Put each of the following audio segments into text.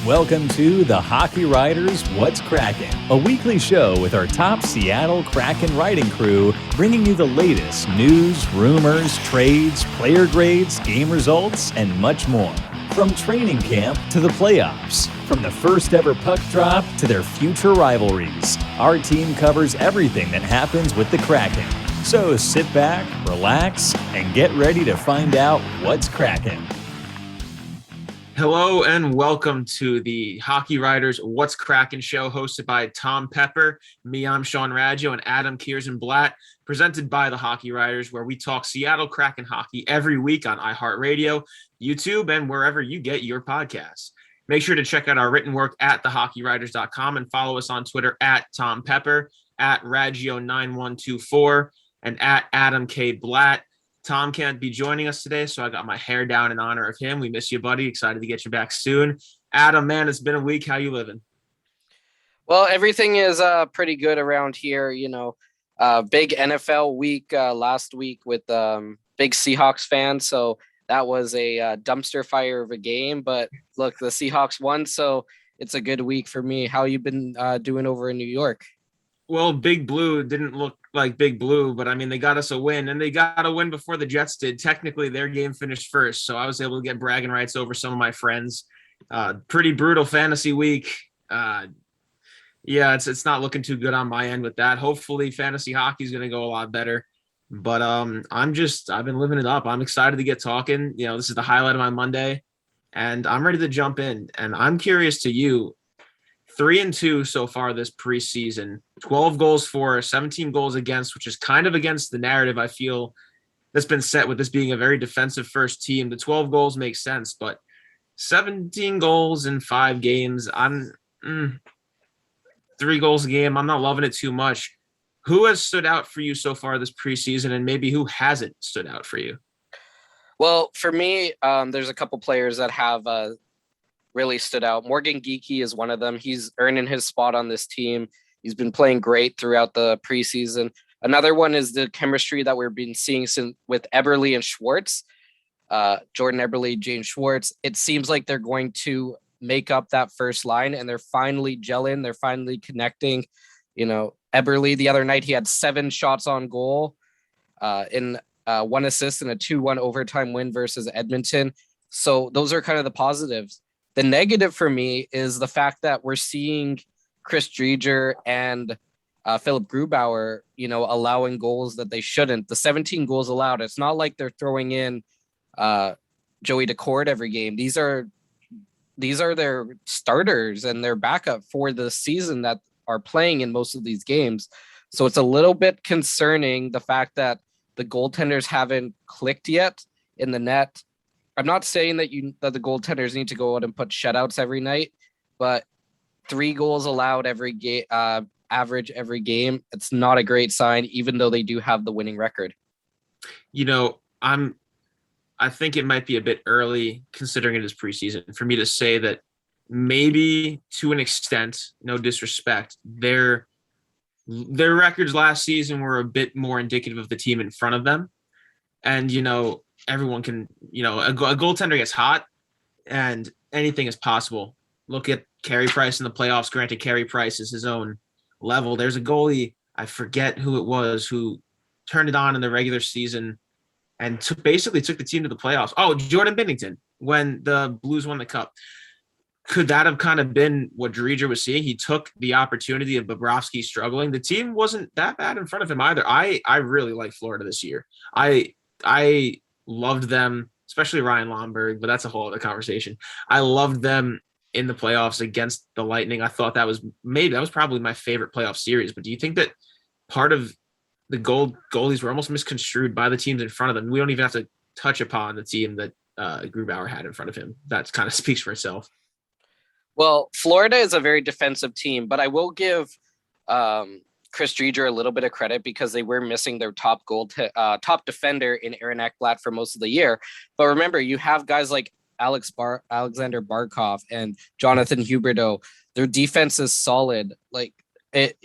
Welcome to the Hockey Writers What's Kraken, a weekly show with our top Seattle Kraken writing crew, bringing you the latest news, rumors, trades, player grades, game results, and much more. From training camp to the playoffs, from the first ever puck drop to their future rivalries, our team covers everything that happens with the Kraken. So sit back, relax, and get ready to find out what's Kraken. Hello and welcome to the Hockey Writers What's Kraken show, hosted by Tom Pepper, me, I'm Sean Raggio, and Adam Kierszenblat, presented by the Hockey Writers, where we talk Seattle Kraken hockey every week on iHeartRadio, YouTube, and wherever you get your podcasts. Make sure to check out our written work at thehockeywriters.com and follow us on Twitter at Tom Pepper, at Raggio9124, and at Adam K. Blatt. Tom can't be joining us today, so I got my hair down in honor of him. We miss you, buddy. Excited to get you back soon. Adam, man, it's been a week. How you living? Well, everything is pretty good around here. You know, big NFL week last week with big Seahawks fan. So that was a dumpster fire of a game. But look, the Seahawks won, so it's a good week for me. How you been doing over in New York? Well, Big Blue didn't look like Big Blue, but I mean, they got us a win, and they got a win before the Jets did. Technically, their game finished first, so I was able to get bragging rights over some of my friends. Pretty brutal fantasy week. Yeah, it's not looking too good on my end with that. Hopefully, fantasy hockey is going to go a lot better. But I've been living it up. I'm excited to get talking. You know, this is the highlight of my Monday, and I'm ready to jump in. And I'm curious to you. 3-2 so far this preseason, 12 goals for, 17 goals against, which is kind of against the narrative I feel that's been set with this being a very defensive first team. The 12 goals makes sense, but 17 goals in 5 games, 3 goals a game, I'm not loving it too much. Who has stood out for you so far this preseason, and maybe who hasn't stood out for you? Well, for me, there's a couple players that have really stood out. Morgan Geekie is one of them. He's earning his spot on this team. He's been playing great throughout the preseason. Another one is the chemistry that we've been seeing with Eberle and Schwartz. Jordan Eberle, James Schwartz. It seems like they're going to make up that first line, and they're finally gelling. They're finally connecting. You know, Eberle the other night, he had 7 shots on goal in 1 assist and a 2-1 overtime win versus Edmonton. So those are kind of the positives. The negative for me is the fact that we're seeing Chris Driedger and Philip Grubauer, you know, allowing goals that they shouldn't. The 17 goals allowed, it's not like they're throwing in Joey Decord every game. These are their starters and their backup for the season that are playing in most of these games. So it's a little bit concerning, the fact that the goaltenders haven't clicked yet in the net. I'm not saying that the goaltenders need to go out and put shutouts every night, but 3 goals allowed every game, average every game. It's not a great sign, even though they do have the winning record. You know, I think it might be a bit early, considering it is preseason, for me to say that maybe to an extent, no disrespect, their records last season were a bit more indicative of the team in front of them. And, you know, everyone can, you know, a goaltender gets hot and anything is possible. Look at Carey Price in the playoffs. Granted, Carey Price is his own level. There's a goalie, I forget who it was, who turned it on in the regular season and basically took the team to the playoffs. Oh, Jordan Binnington, when the Blues won the Cup. Could that have kind of been what Driedger was seeing? He took the opportunity of Bobrovsky struggling. The team wasn't that bad in front of him either. I really like Florida this year. I loved them, especially Ryan Lomberg, but that's a whole other conversation. I loved them in the playoffs against the Lightning. I thought that was probably my favorite playoff series. But do you think that part of the goalies were almost misconstrued by the teams in front of them? We don't even have to touch upon the team that Grubauer had in front of him. That kind of speaks for itself. Well, Florida is a very defensive team, but I will give Chris Driedger a little bit of credit because they were missing their top defender in Aaron Ekblad for most of the year. But remember, you have guys like Alexander Barkov and Jonathan Huberdeau. Their defense is solid. Like it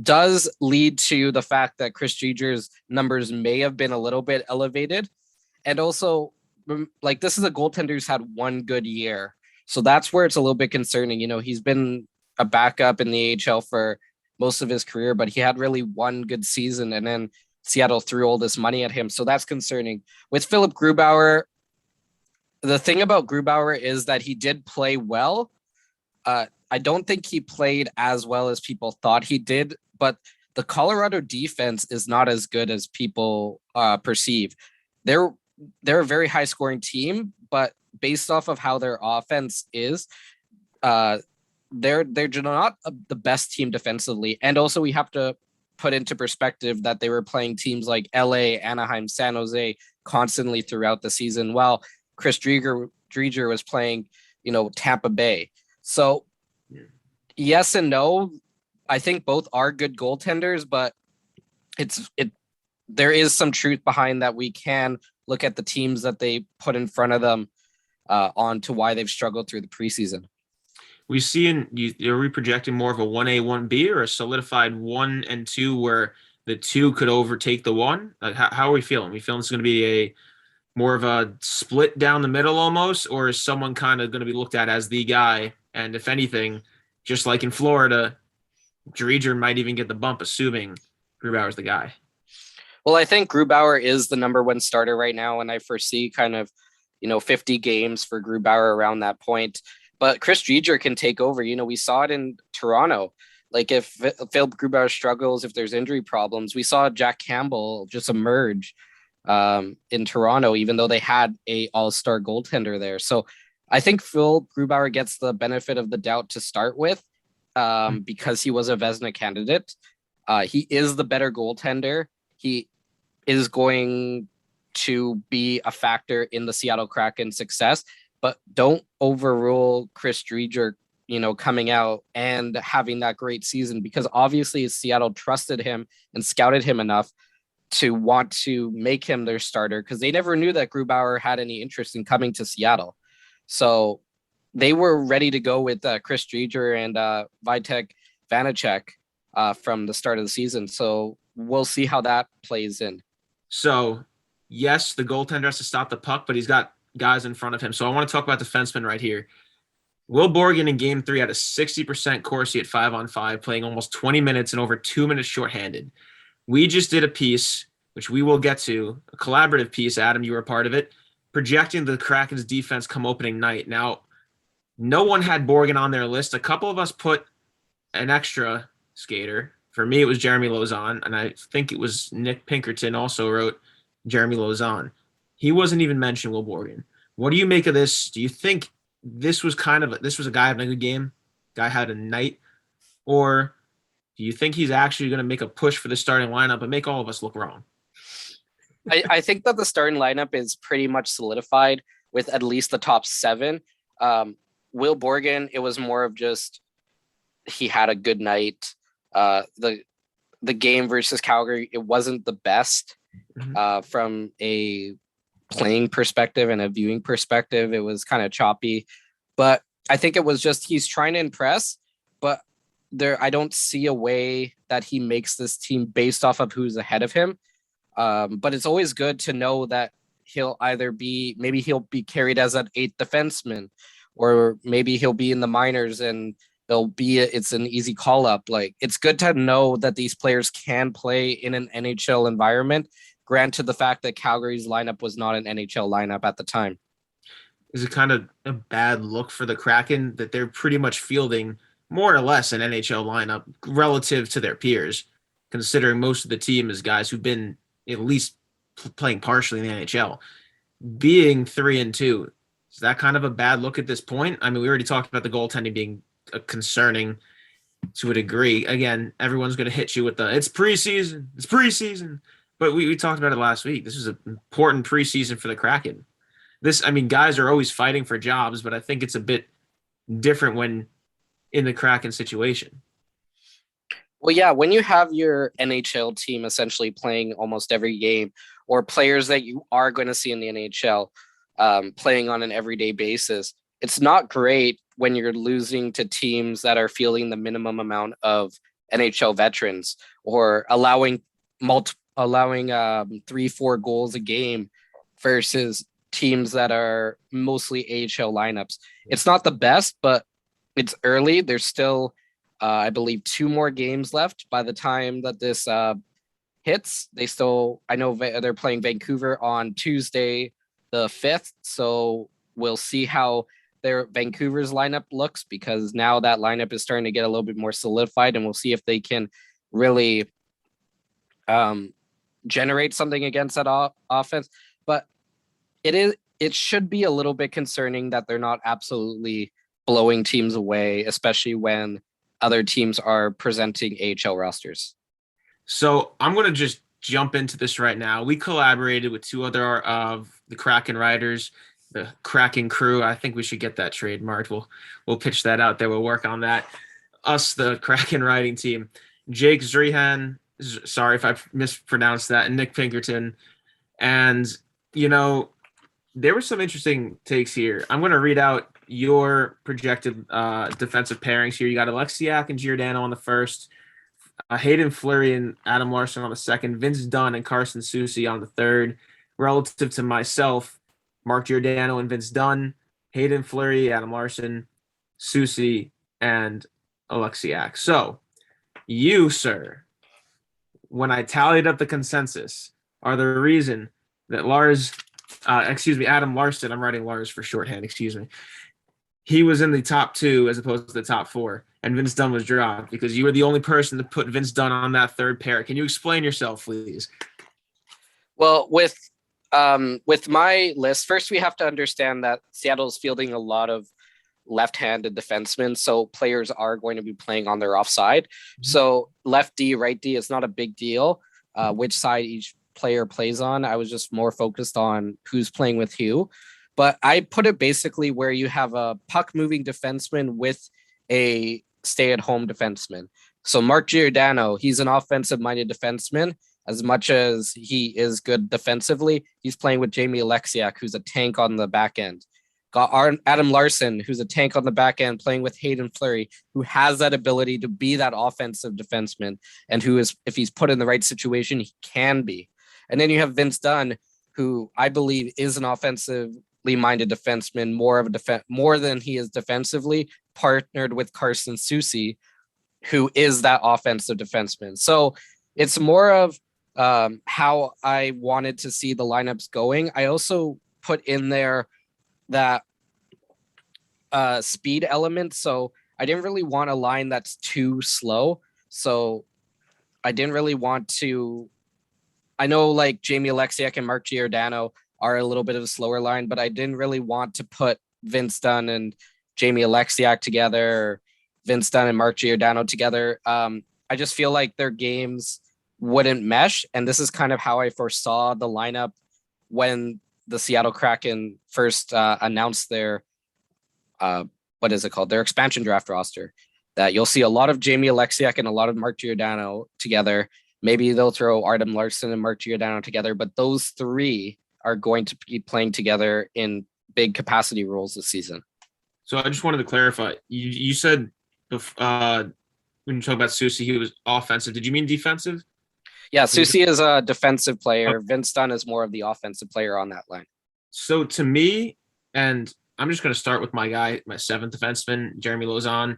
does lead to the fact that Chris Driedger's numbers may have been a little bit elevated. And also, like, this is a goaltender who's had one good year. So that's where it's a little bit concerning. You know, he's been a backup in the AHL for most of his career, but he had really one good season, and then Seattle threw all this money at him. So that's concerning. With Philip Grubauer, the thing about Grubauer is that he did play well. I don't think he played as well as people thought he did, but the Colorado defense is not as good as people perceive. They're a very high scoring team, but based off of how their offense is, they're not the best team defensively. And also we have to put into perspective that they were playing teams like LA, Anaheim, San Jose constantly throughout the season, while Chris Driedger was playing, you know, Tampa Bay. So yes and no. I think both are good goaltenders, but there is some truth behind that. We can look at the teams that they put in front of them on to why they've struggled through the preseason. We see are we projecting more of a 1A, 1B or a solidified 1 and 2 where the 2 could overtake the 1? Like, how are we feeling? We feeling it's going to be a more of a split down the middle almost, or is someone kind of going to be looked at as the guy? And if anything, just like in Florida, Driedger might even get the bump, assuming Grubauer's the guy. Well, I think Grubauer is the number 1 starter right now, and I foresee kind of, 50 games for Grubauer around that point. But Chris Driedger can take over. We saw it in Toronto. Like if Philip Grubauer struggles, if there's injury problems, we saw Jack Campbell just emerge in Toronto, even though they had a all-star goaltender there. So I think Phil Grubauer gets the benefit of the doubt to start with because he was a Vezina candidate. He is the better goaltender. He is going to be a factor in the Seattle Kraken success, but don't overrule Chris Driedger, coming out and having that great season, because obviously Seattle trusted him and scouted him enough to want to make him their starter, because they never knew that Grubauer had any interest in coming to Seattle. So they were ready to go with Chris Driedger and Vitek Vanacek from the start of the season. So we'll see how that plays in. So yes, the goaltender has to stop the puck, but he's got guys in front of him. So I want to talk about defensemen right here. Will Borgen in game 3 had a 60% Corsi at 5-on-5, playing almost 20 minutes and over 2 minutes shorthanded. We just did a piece, which we will get to, a collaborative piece. Adam, you were a part of it, projecting the Kraken's defense come opening night. Now, no one had Borgen on their list. A couple of us put an extra skater. For me, it was Jeremy Lauzon, and I think it was Nick Pinkerton also wrote Jeremy Lauzon. He wasn't even mentioned, Will Borgen. What do you make of this? Do you think this was a guy having a good game? Guy had a night? Or do you think he's actually going to make a push for the starting lineup and make all of us look wrong? I think that the starting lineup is pretty much solidified with at least the top 7. Will Borgen, it was more of just he had a good night. The game versus Calgary, it wasn't the best from a playing perspective and a viewing perspective. It was kind of choppy, but I think it was just he's trying to impress, but I don't see a way that he makes this team based off of who's ahead of him. But it's always good to know that maybe he'll be carried as an 8th defenseman, or maybe he'll be in the minors and it's an easy call up. Like, it's good to know that these players can play in an NHL environment. Granted, the fact that Calgary's lineup was not an NHL lineup at the time. Is it kind of a bad look for the Kraken that they're pretty much fielding more or less an NHL lineup relative to their peers, considering most of the team is guys who've been at least playing partially in the NHL? Being 3-2, is that kind of a bad look at this point? I mean, we already talked about the goaltending being concerning to a degree. Again, everyone's going to hit you with it's preseason. But we talked about it last week. This is an important preseason for the Kraken. Guys are always fighting for jobs, but I think it's a bit different when in the Kraken situation. Well, yeah, when you have your NHL team essentially playing almost every game, or players that you are going to see in the NHL playing on an everyday basis, it's not great when you're losing to teams that are fielding the minimum amount of NHL veterans, or allowing 3-4 goals a game versus teams that are mostly AHL lineups. It's not the best, but it's early. There's still, I believe, 2 more games left by the time that this hits. I know they're playing Vancouver on Tuesday, the 5th. So we'll see how their Vancouver's lineup looks, because now that lineup is starting to get a little bit more solidified, and we'll see if they can really generate something against that offense. But it should be a little bit concerning that they're not absolutely blowing teams away, especially when other teams are presenting AHL rosters. So I'm going to just jump into this right now. We collaborated with 2 other of the Kraken writers, the Kraken crew. I think we should get that trademarked. We'll pitch that out there. We'll work on that. Us, the Kraken writing team, Jake Zrihan, sorry if I mispronounced that, and Nick Pinkerton. And, there were some interesting takes here. I'm going to read out your projected defensive pairings here. You got Oleksiak and Giordano on the first, Hayden Fleury and Adam Larson on the second, Vince Dunn and Carson Soucy on the third. Relative to myself, Mark Giordano and Vince Dunn, Hayden Fleury, Adam Larson, Soucy, and Oleksiak. So, you, sir, when I tallied up the consensus, are the reason that Adam Larson, I'm writing Lars for shorthand, he was in the top 2 as opposed to the top 4, and Vince Dunn was dropped because you were the only person to put Vince Dunn on that third pair. Can you explain yourself, please? Well, with my list, first we have to understand that Seattle's fielding a lot of left-handed defensemen, so players are going to be playing on their offside. Mm-hmm. So left D, right D is not a big deal. Which side each player plays on. I was just more focused on who's playing with who. But I put it basically where you have a puck-moving defenseman with a stay-at-home defenseman. So Mark Giordano, he's an offensive-minded defenseman. As much as he is good defensively, he's playing with Jamie Oleksiak, who's a tank on the back end. Got Adam Larson, who's a tank on the back end, playing with Hayden Fleury, who has that ability to be that offensive defenseman, and who is, if he's put in the right situation, he can be. And then you have Vince Dunn, who I believe is an offensively minded defenseman, more than he is defensively, partnered with Carson Soucy, who is that offensive defenseman. So it's more of how I wanted to see the lineups going. I also put in there that speed element. So I didn't really want a line that's too slow. So I didn't really want to, I know like Jamie Oleksiak and Mark Giordano are a little bit of a slower line, but I didn't really want to put Vince Dunn and Jamie Oleksiak together, or Vince Dunn and Mark Giordano together. I just feel like their games wouldn't mesh. And this is kind of how I foresaw the lineup when the Seattle Kraken first announced their, their expansion draft roster, that you'll see a lot of Jamie Oleksiak and a lot of Mark Giordano together. Maybe they'll throw Adam Larson and Mark Giordano together, but those 3 are going to be playing together in big capacity roles this season. So I just wanted to clarify. You said when you talk about Soucy, he was offensive. Did you mean defensive? Yeah, Soucy is a defensive player. Vince Dunn is more of the offensive player on that line. So to me, and I'm just going to start with my guy, my 7th defenseman, Jeremy Lauzon,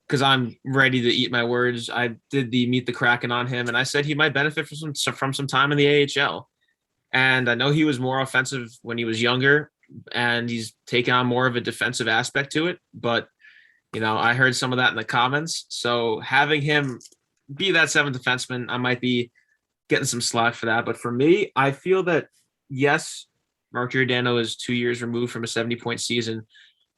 because I'm ready to eat my words. I did the Meet the Kraken on him, and I said he might benefit from some time in the AHL. And I know he was more offensive when he was younger, and he's taken on more of a defensive aspect to it. But, I heard some of that in the comments. So having him be that 7th defenseman, I might be getting some slack for that. But for me, I feel that, yes, Mark Giordano is 2 years removed from a 70-point season,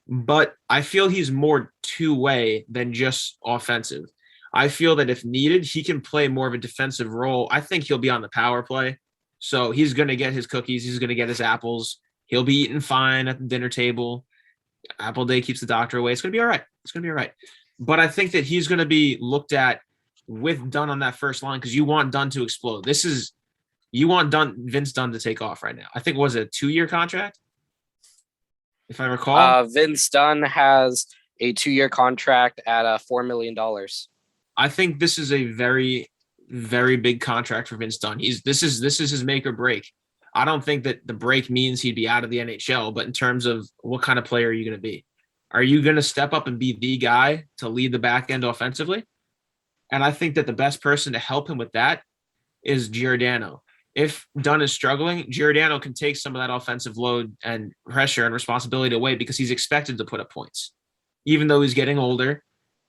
but I feel he's more two-way than just offensive. I feel that if needed, he can play more of a defensive role. I think he'll be on the power play. So he's going to get his cookies. He's going to get his apples. He'll be eating fine at the dinner table. Apple Day keeps the doctor away. It's going to be all right. It's going to be all right. But I think that he's going to be looked at with Dunn on that first line, because you want Dunn to explode. You want Vince Dunn to take off right now. I think, was it a 2-year contract, if I recall? Vince Dunn has a 2-year contract at $4 million. I think this is a very, very big contract for Vince Dunn. This is his make or break. I don't think that the break means he'd be out of the NHL, but in terms of what kind of player are you going to be? Are you going to step up and be the guy to lead the back end offensively? And I think that the best person to help him with that is Giordano. If Dunn is struggling, Giordano can take some of that offensive load and pressure and responsibility away because he's expected to put up points. Even though he's getting older,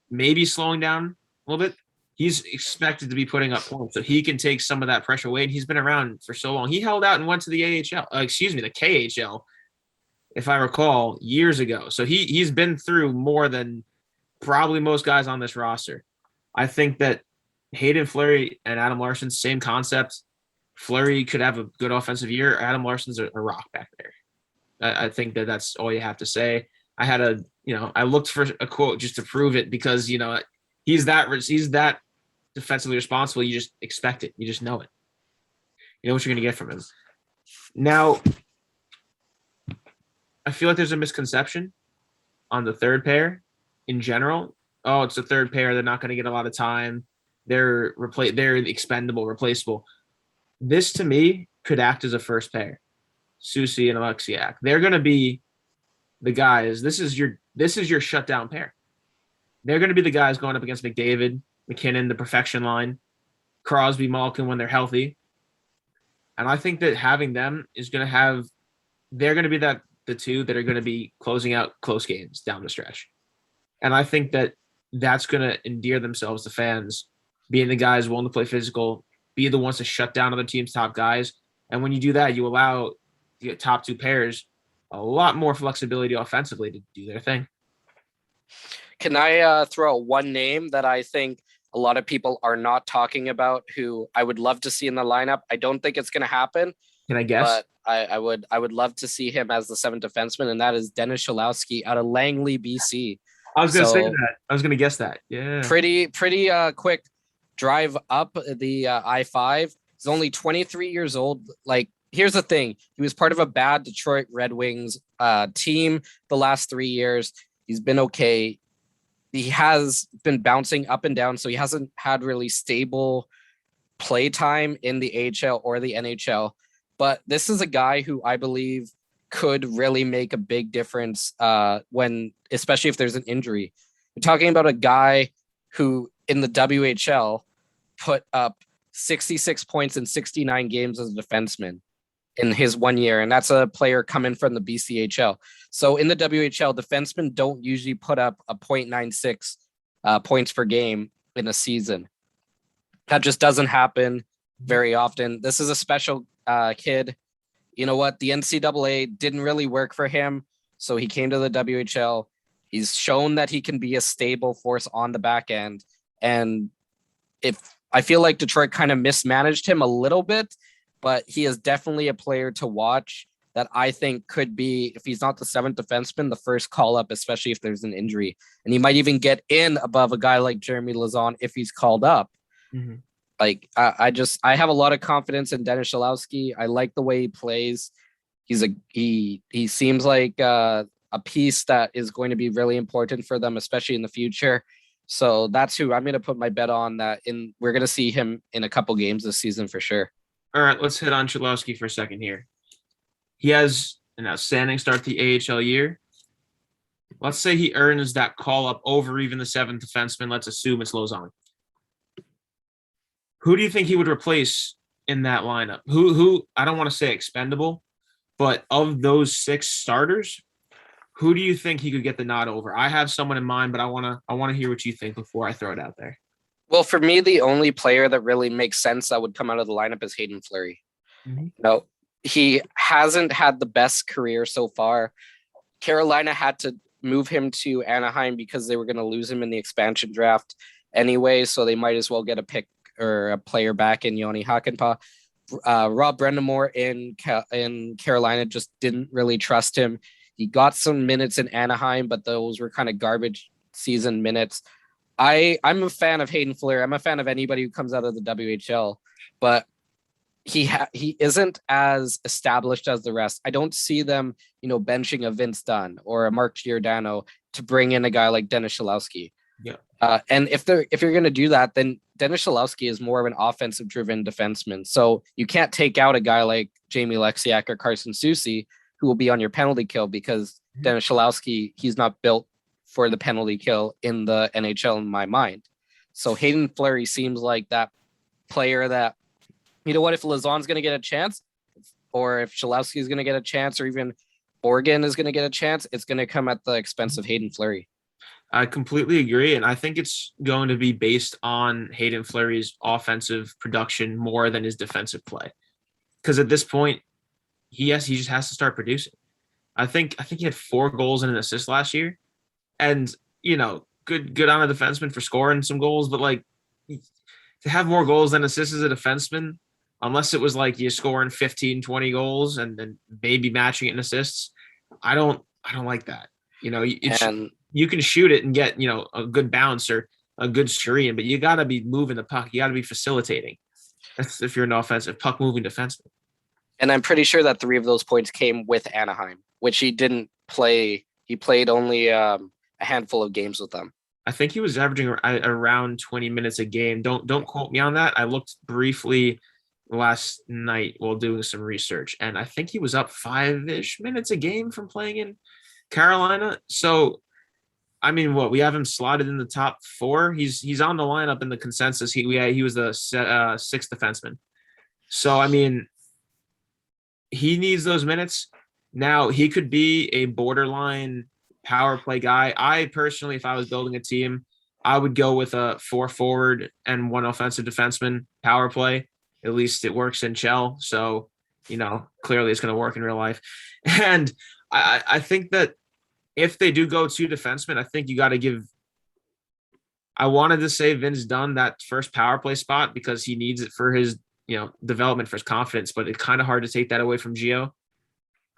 maybe slowing down a little bit, he's expected to be putting up points. So he can take some of that pressure away. And he's been around for so long. He held out and went to the the KHL, if I recall, years ago. So he's been through more than probably most guys on this roster. I think that Hayden Fleury and Adam Larsson, same concept. Fleury could have a good offensive year. Adam Larson's a rock back there. I think that that's all you have to say. I looked for a quote just to prove it because, he's that defensively responsible. You just expect it. You just know it. You know what you're going to get from him. Now, I feel like there's a misconception on the third pair in general. Oh, it's the third pair. They're not going to get a lot of time. They're expendable, replaceable. This to me could act as a first pair. Soucy and Alexiak. They're going to be the guys. This is your shutdown pair. They're going to be the guys going up against McDavid, McKinnon, the perfection line, Crosby, Malkin when they're healthy. And I think that having them is going to they're going to be the two that are going to be closing out close games down the stretch. And I think that that's going to endear themselves to fans, being the guys willing to play physical, be the ones to shut down other teams' top guys. And when you do that, you allow the top two pairs a lot more flexibility offensively to do their thing. Can I throw out one name that I think a lot of people are not talking about, who I would love to see in the lineup? I don't think it's going to happen. Can I guess? But I would love to see him as the seventh defenseman, and that is Dennis Cholowski out of Langley, BC. I was going to say that. I was going to guess that. Yeah. Pretty quick drive up the I-5. He's only 23 years old. Like, here's the thing. He was part of a bad Detroit Red Wings team the last 3 years. He's been okay. He has been bouncing up and down, so he hasn't had really stable play time in the AHL or the NHL. But this is a guy who I believe could really make a big difference especially if there's an injury. We're talking about a guy who in the WHL put up 66 points in 69 games as a defenseman in his 1 year. And that's a player coming from the BCHL. So in the WHL, defensemen don't usually put up a 0.96 points per game in a season. That just doesn't happen very often. This is a special kid. You know what? The NCAA didn't really work for him. So he came to the WHL. He's shown that he can be a stable force on the back end. And I feel like Detroit kind of mismanaged him a little bit, but he is definitely a player to watch that I think could be, if he's not the seventh defenseman, the first call up, especially if there's an injury. And he might even get in above a guy like Jeremy Lauzon if he's called up. Mm-hmm. Like, I have a lot of confidence in Dennis Cholowski. I like the way he plays. He seems like a piece that is going to be really important for them, especially in the future. So that's who I'm going to put my bet on, we're going to see him in a couple games this season for sure. All right, let's hit on Cholowski for a second here. He has an outstanding start to the AHL year. Let's say he earns that call up over even the seventh defenseman. Let's assume it's Lauzon. Who do you think he would replace in that lineup? Who I don't want to say expendable, but of those six starters, who do you think he could get the nod over? I have someone in mind, but I want to hear what you think before I throw it out there. Well, for me, the only player that really makes sense that would come out of the lineup is Hayden Fleury. Mm-hmm. No, he hasn't had the best career so far. Carolina had to move him to Anaheim because they were going to lose him in the expansion draft anyway, so they might as well get a pick or a player back in Joni Hakanpää. Rob Brendamore in Carolina just didn't really trust him. He got some minutes in Anaheim, but those were kind of garbage season minutes. I'm a fan of Hayden Fleury. I'm a fan of anybody who comes out of the WHL, but he isn't as established as the rest. I don't see them, benching a Vince Dunn or a Mark Giordano to bring in a guy like Dennis Cholowski. Yeah. And if you're going to do that, then Dennis Cholowski is more of an offensive driven defenseman. So you can't take out a guy like Jamie Lexiak or Carson Soucy, who will be on your penalty kill, because Dennis Cholowski, he's not built for the penalty kill in the NHL in my mind. So Hayden Fleury seems like that player that, you know what, if Lauzon's going to get a chance, or if Cholowski is going to get a chance, or even Borgen is going to get a chance, it's going to come at the expense of Hayden Fleury. I completely agree. And I think it's going to be based on Hayden Fleury's offensive production more than his defensive play. Because at this point, he just has to start producing. I think he had 4 goals and an assist last year. And, you know, good on a defenseman for scoring some goals, but like to have more goals than assists as a defenseman, unless it was like you're scoring 15, 20 goals and then maybe matching it in assists, I don't like that. You know, you can shoot it and get, you know, a good bounce or a good screen, but you got to be moving the puck. You got to be facilitating. That's if you're an offensive puck moving defenseman. And I'm pretty sure that 3 of those points came with Anaheim, which he didn't play. He played only a handful of games with them. I think he was averaging around 20 minutes a game. Don't quote me on that. I looked briefly last night while doing some research, and I think he was up 5-ish minutes a game from playing in Carolina. So, I mean, we have him slotted in the top 4. He's on the lineup in the consensus. He was the 6th defenseman. So, I mean, he needs those minutes. Now, he could be a borderline power play guy. I personally, if I was building a team, I would go with a 4 forward and 1 offensive defenseman power play. At least it works in Chell. So, you know, clearly it's going to work in real life. And I think that if they do go 2 defensemen, I think you got to give – I wanted to say Vince Dunn that first power play spot because he needs it for his, you know, development, for his confidence, but it's kind of hard to take that away from Gio.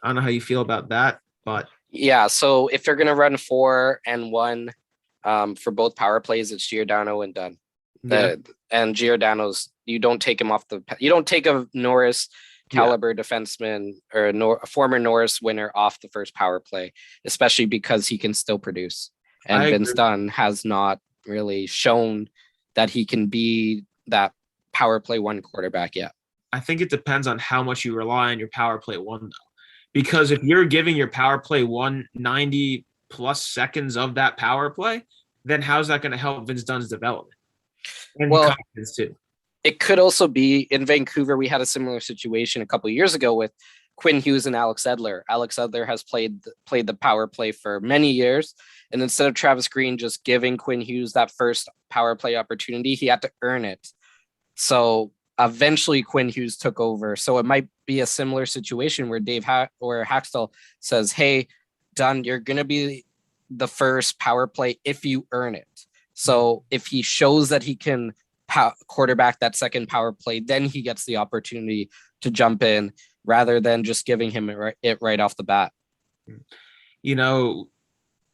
I don't know how you feel about that, but – yeah, so if you're going to run 4 and 1 for both power plays, it's Giordano and Dunn. Yeah. And Giordano's, you don't take him off you don't take a Norris caliber defenseman or a former Norris winner off the first power play, especially because he can still produce. And Vince Dunn has not really shown that he can be that power play 1 quarterback yet. I think it depends on how much you rely on your power play 1, though. Because if you're giving your power play 90 plus seconds of that power play, then how's that going to help Vince Dunn's development? And confidence too. It could also be in Vancouver. We had a similar situation a couple of years ago with Quinn Hughes and Alex Edler. Alex Edler has played the power play for many years. And instead of Travis Green just giving Quinn Hughes that first power play opportunity, he had to earn it. So eventually Quinn Hughes took over. So it might be a similar situation where where Haxtell says, hey, Dunn, you're going to be the first power play if you earn it. So if he shows that he can quarterback that second power play, then he gets the opportunity to jump in rather than just giving him it right off the bat. You know,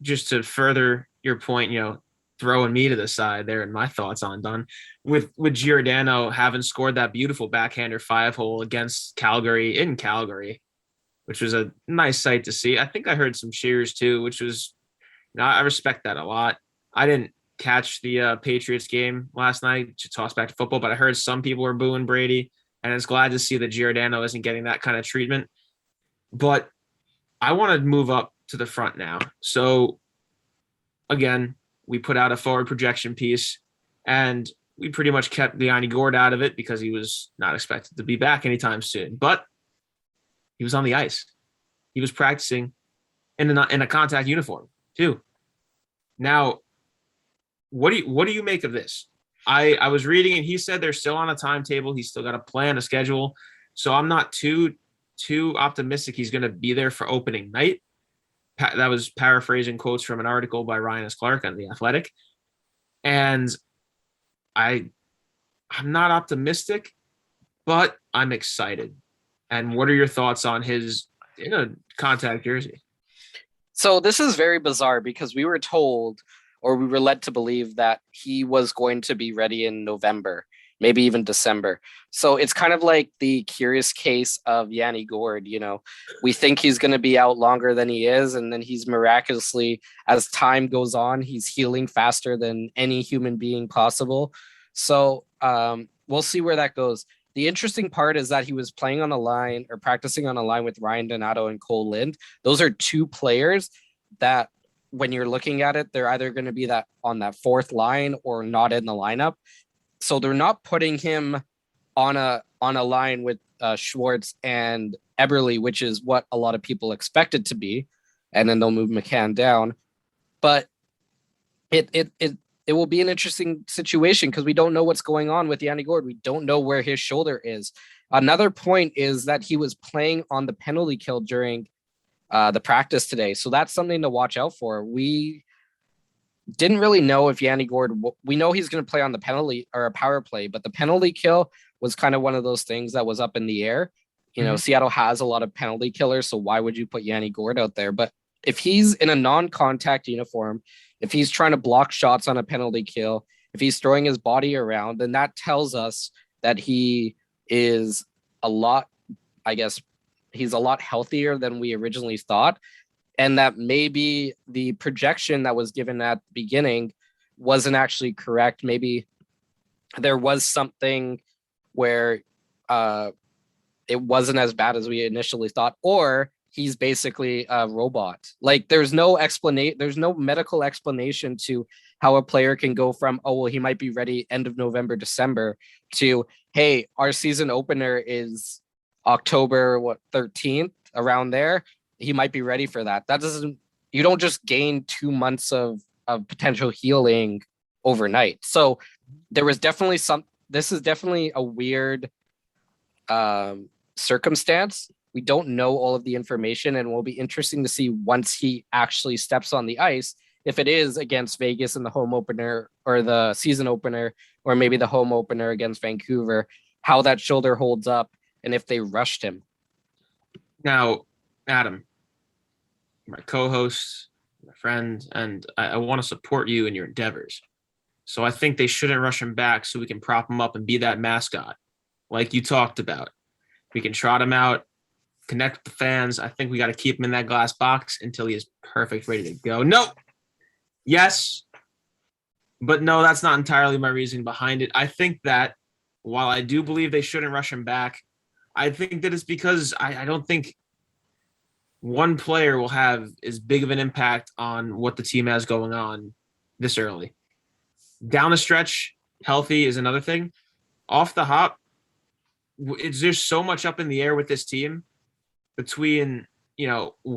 just to further your point, you know, throwing me to the side there and my thoughts on Dunn with Giordano having scored that beautiful backhander 5-hole against Calgary in Calgary, which was a nice sight to see. I think I heard some cheers too, which was, you know, I respect that a lot. I didn't catch the Patriots game last night to toss back to football, but I heard some people were booing Brady, and it's glad to see that Giordano isn't getting that kind of treatment. But I want to move up to the front now. So again, we put out a forward projection piece, and we pretty much kept Yanni Gourde out of it because he was not expected to be back anytime soon. But he was on the ice. He was practicing in a contact uniform too. Now, what do you make of this? I was reading, and he said they're still on a timetable. He's still got a plan, a schedule. So I'm not too optimistic he's going to be there for opening night. That was paraphrasing quotes from an article by Ryan S. Clark on The Athletic. And I'm not optimistic, but I'm excited. And what are your thoughts on his contact jersey? So this is very bizarre because we were told, or we were led to believe, that he was going to be ready in November. maybe even December. So it's kind of like the curious case of Yanni Gourde. We think he's going to be out longer than he is, and then he's miraculously, as time goes on, he's healing faster than any human being possible. So we'll see where that goes. The interesting part is that he was playing on a line or practicing on a line with Ryan Donato and Cole Lind. Those are two players that, when you're looking at it, they're either going to be that on that fourth line or not in the lineup. So they're not putting him on a line with Schwartz and Eberle, which is what a lot of people expect it to be, and then they'll move McCann down. But it will be an interesting situation because we don't know what's going on with Yanni Gourde. We don't know where his shoulder is. Another point is that he was playing on the penalty kill during the practice today. So that's something to watch out for. We didn't really know if Yanni Gourde, we know he's going to play on the penalty or a power play, but the penalty kill was kind of one of those things that was up in the air. Seattle has a lot of penalty killers, so why would you put Yanni Gourde out there? But if he's in a non-contact uniform, if he's trying to block shots on a penalty kill, if he's throwing his body around, then that tells us that he is he's a lot healthier than we originally thought. And that maybe the projection that was given at the beginning wasn't actually correct. Maybe there was something where it wasn't as bad as we initially thought, or he's basically a robot. Like there's no medical explanation to how a player can go from, oh, well, he might be ready end of November, December, to, hey, our season opener is October 13th, around there. He might be ready for that. You don't just gain 2 months of potential healing overnight. So there was definitely this is definitely a weird circumstance. We don't know all of the information, and it will be interesting to see once he actually steps on the ice, if it is against Vegas in the home opener or the season opener, or maybe the home opener against Vancouver, how that shoulder holds up and if they rushed him. Now, Adam, my co-host, my friend, and I want to support you in your endeavors. So I think they shouldn't rush him back so we can prop him up and be that mascot like you talked about. We can trot him out, connect with the fans. I think we got to keep him in that glass box until he is perfect, ready to go. No. Yes. But no, that's not entirely my reasoning behind it. I think that while I do believe they shouldn't rush him back, I think that it's because I don't think one player will have as big of an impact on what the team has going on this early. Down the stretch, healthy is another thing. Off the hop, there's so much up in the air with this team between,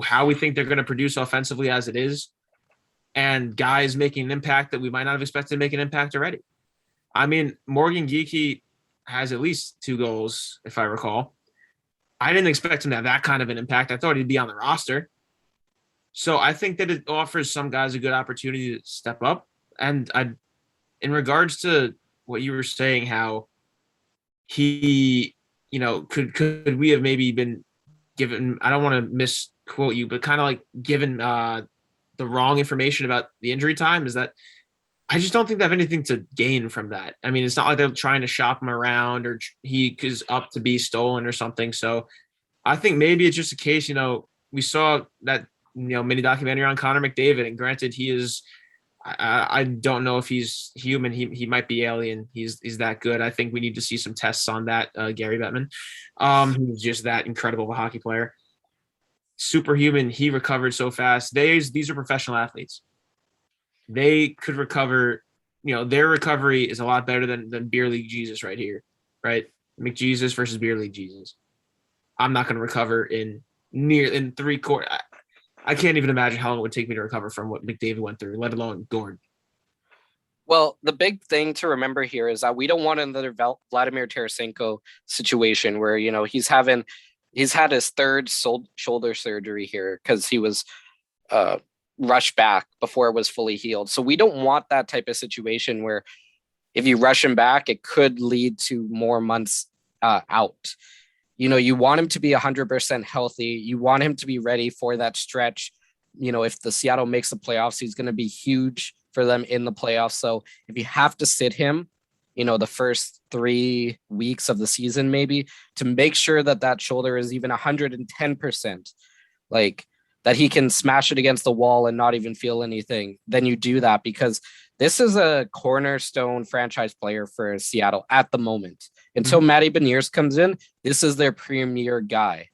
how we think they're going to produce offensively as it is and guys making an impact that we might not have expected to make an impact already. I mean, Morgan Geekie has at least 2 goals, if I recall. I didn't expect him to have that kind of an impact. I thought he'd be on the roster. So I think that it offers some guys a good opportunity to step up. And in regards to what you were saying, how he, could we have maybe been given, I don't want to misquote you, but kind of like given the wrong information about the injury time, is that I just don't think they have anything to gain from that. I mean, it's not like they're trying to shop him around or he is up to be stolen or something. So I think maybe it's just a case, we saw that, mini documentary on Connor McDavid, and granted he is, I don't know if he's human. He might be alien. He's that good. I think we need to see some tests on that. Gary Bettman, he's just that incredible of a hockey player. Superhuman. He recovered so fast. These are professional athletes. They could recover. Their recovery is a lot better than beer league Jesus right here, right? McJesus versus beer league Jesus. I'm not going to recover in 3 quarters. I can't even imagine how long it would take me to recover from what McDavid went through, let alone Gourde. Well, the big thing to remember here is that we don't want another Vladimir Tarasenko situation where, he's had his 3rd shoulder surgery here because he was rushed back before it was fully healed. So we don't want that type of situation where if you rush him back, it could lead to more months out. You want him to be 100% healthy. You want him to be ready for that stretch. If the Seattle makes the playoffs, he's going to be huge for them in the playoffs. So if you have to sit him, the first 3 weeks of the season, maybe, to make sure that shoulder is even 110%, like that he can smash it against the wall and not even feel anything, then you do that, because this is a cornerstone franchise player for Seattle at the moment. Until Matty Beniers comes in, this is their premier guy.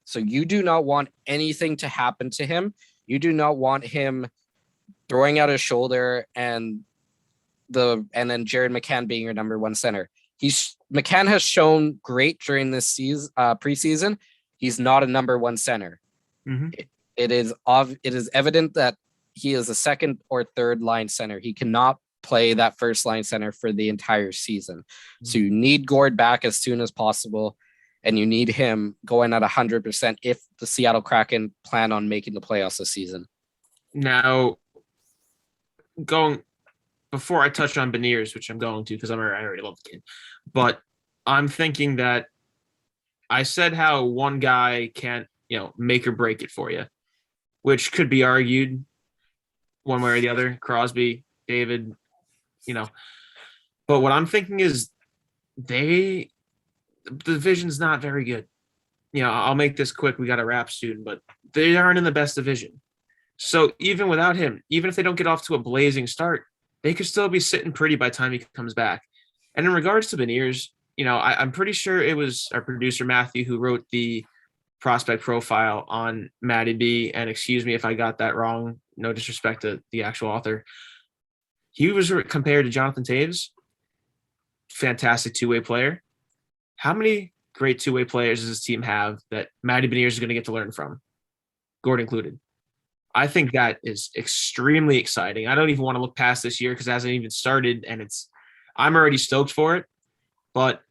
So you do not want anything to happen to him. You do not want him throwing out his shoulder and then Jared McCann being your number one center. McCann has shown great during this season, preseason. He's not a number one center. It is evident that he is a second or third line center. He cannot play that first line center for the entire season. So you need Gourde back as soon as possible, and you need him going at 100% if the Seattle Kraken plan on making the playoffs this season. Now, before I touch on Beniers, which I'm going to because I already love the kid, but I'm thinking that I said how one guy can't, make or break it for you, which could be argued one way or the other, Crosby, David, but what I'm thinking is the division's not very good. I'll make this quick. We got a wrap soon, but they aren't in the best division. So even without him, even if they don't get off to a blazing start, they could still be sitting pretty by the time he comes back. And in regards to Beniers, I'm pretty sure it was our producer, Matthew, who wrote the prospect profile on Matty B. And excuse me if I got that wrong. No disrespect to the actual author. He was compared to Jonathan Toews. Fantastic two-way player. How many great two-way players does this team have that Matty Beniers is going to get to learn from? Gourde included. I think that is extremely exciting. I don't even want to look past this year because it hasn't even started, and I'm already stoked for it. But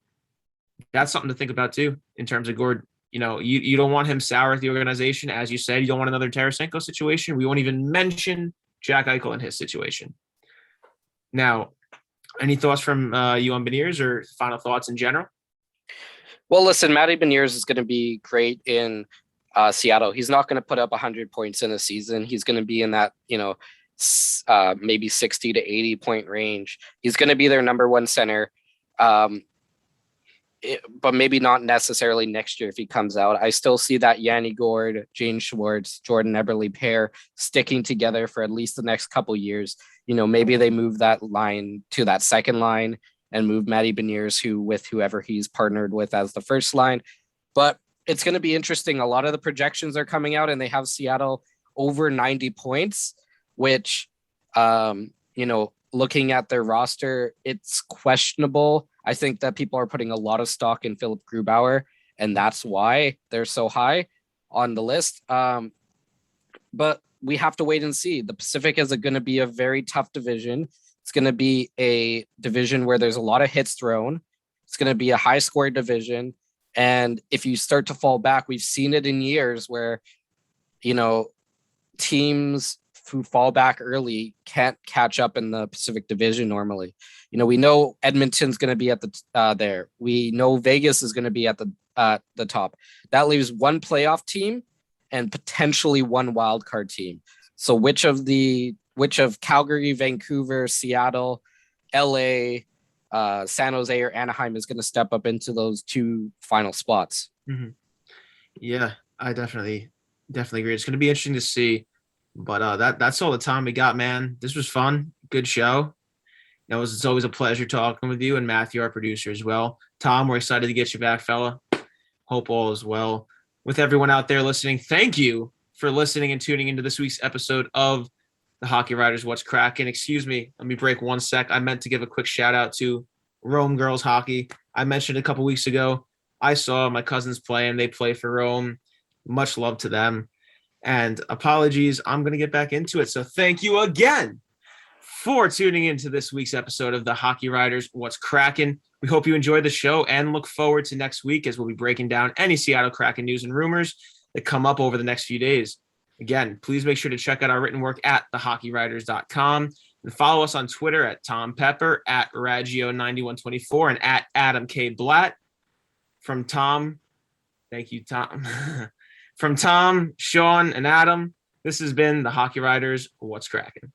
that's something to think about too in terms of Gourde. You don't want him sour at the organization, as you said. You don't want another Tarasenko situation. We won't even mention Jack Eichel and his situation. Now, any thoughts from you on Beniers or final thoughts in general? Well, listen, Matty Beniers is going to be great in Seattle. He's not going to put up 100 points in a season. He's going to be in that, maybe 60 to 80 point range. He's going to be their number one center. But maybe not necessarily next year if he comes out. I still see that Yanni Gourde, James Schwartz, Jordan Eberle pair sticking together for at least the next couple years. Maybe they move that line to that second line and move Matty Beniers with whoever he's partnered with as the first line. But it's going to be interesting. A lot of the projections are coming out and they have Seattle over 90 points, which, looking at their roster, it's questionable. I think that people are putting a lot of stock in Philip Grubauer, and that's why they're so high on the list. But we have to wait and see. The Pacific is going to be a very tough division. It's going to be a division where there's a lot of hits thrown. It's going to be a high score division. And if you start to fall back, we've seen it in years where, teams who fall back early can't catch up in the Pacific Division normally. We know Edmonton's going to be at the there. We know Vegas is going to be at the top. That leaves one playoff team and potentially one wild card team. So which of Calgary, Vancouver, Seattle, LA, San Jose, or Anaheim is going to step up into those two final spots? Mm-hmm. Yeah, I definitely agree. It's going to be interesting to see. But that's all the time we got, man. This was fun. Good show. It's always a pleasure talking with you, and Matthew, our producer, as well. Tom, we're excited to get you back, fella. Hope all is well. With everyone out there listening, thank you for listening and tuning into this week's episode of the Hockey Writers What's Cracking. Excuse me. Let me break one sec. I meant to give a quick shout out to Rome Girls Hockey. I mentioned a couple weeks ago, I saw my cousins play, and they play for Rome. Much love to them. And apologies, I'm going to get back into it. So thank you again for tuning into this week's episode of the Hockey Writers What's Cracking. We hope you enjoyed the show and look forward to next week as we'll be breaking down any Seattle Kraken news and rumors that come up over the next few days. Again, please make sure to check out our written work at thehockeywriters.com and follow us on Twitter at Tom Pepper, at Raggio9124, and at Adam K. Blatt. From Tom, thank you, Tom. From Tom, Sean, and Adam, this has been the Hockey Writers What's Cracking.